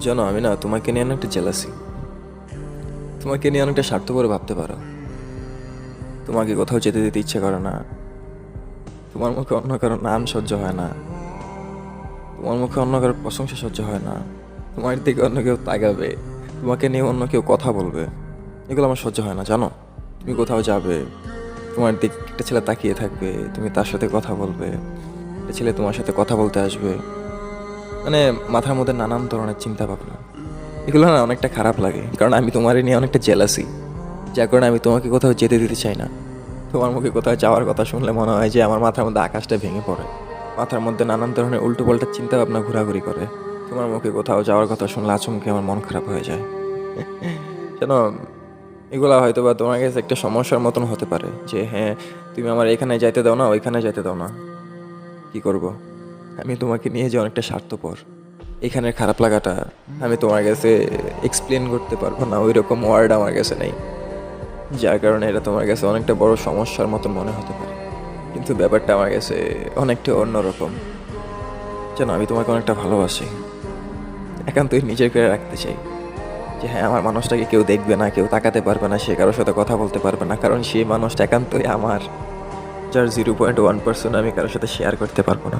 জানো, আমি না তোমাকে নিয়ে অনেকটা জেলাসি। তোমাকে নিয়ে অনেকটা স্বার্থপর ভাবতে পারো। তোমাকে কোথাও যেতে দিতে ইচ্ছে করে না। তোমার মুখে অন্য কারোর নাম সহ্য হয় না। তোমার মুখে অন্য কারোর প্রশংসা সহ্য হয় না। তোমার দিকে অন্য কেউ তাকাবে, তোমাকে নিয়ে অন্য কেউ কথা বলবে, এগুলো আমার সহ্য হয় না। জানো, তুমি কোথাও যাবে, তোমার দিক একটা ছেলে তাকিয়ে থাকবে, তুমি তার সাথে কথা বলবে, একটা ছেলে তোমার সাথে কথা বলতে আসবে, মানে মাথার মধ্যে নানান ধরনের চিন্তা ভাবনা, এগুলো না অনেকটা খারাপ লাগে। কারণ আমি তোমার নিয়ে অনেকটা জেলাসি, যার কারণে আমি তোমাকে কোথাও যেতে দিতে চাই না। তোমার মুখে কোথাও যাওয়ার কথা শুনলে মনে হয় যে আমার মাথার মধ্যে আকাশটা ভেঙে পড়ে। মাথার মধ্যে নানান ধরনের উল্টো পাল্টা চিন্তা ভাবনা ঘোরাঘুরি করে। তোমার মুখে কোথাও যাওয়ার কথা শুনলে আচমকে আমার মন খারাপ হয়ে যায়। যেন এগুলা হয়তো বা তোমার কাছে একটা সমস্যার মতন হতে পারে যে হ্যাঁ, তুমি আমার এখানে যাইতে দাও না, ওইখানে যাইতে দাও না। কি করব? আমি তোমাকে নিয়ে যে অনেকটা স্বার্থপর, এখানের খারাপ লাগাটা আমি তোমার কাছে এক্সপ্লেন করতে পারবো না, ওই রকম ওয়ার্ড আমার কাছে নেই। যার কারণে এটা তোমার কাছে অনেকটা বড় সমস্যার মতন মনে হতে পারে, কিন্তু ব্যাপারটা আমার কাছে অনেকটা অন্যরকম। যেন আমি তোমাকে অনেকটা ভালোবাসি, একান্তই নিজের করে রাখতে চাই। যে হ্যাঁ, আমার মানুষটাকে কেউ দেখবে না, কেউ তাকাতে পারবে না, সে কারোর সাথে কথা বলতে পারবে না, কারণ সেই মানুষটা একান্তই আমার, যার 0.1% আমি কারোর সাথে শেয়ার করতে পারবো না।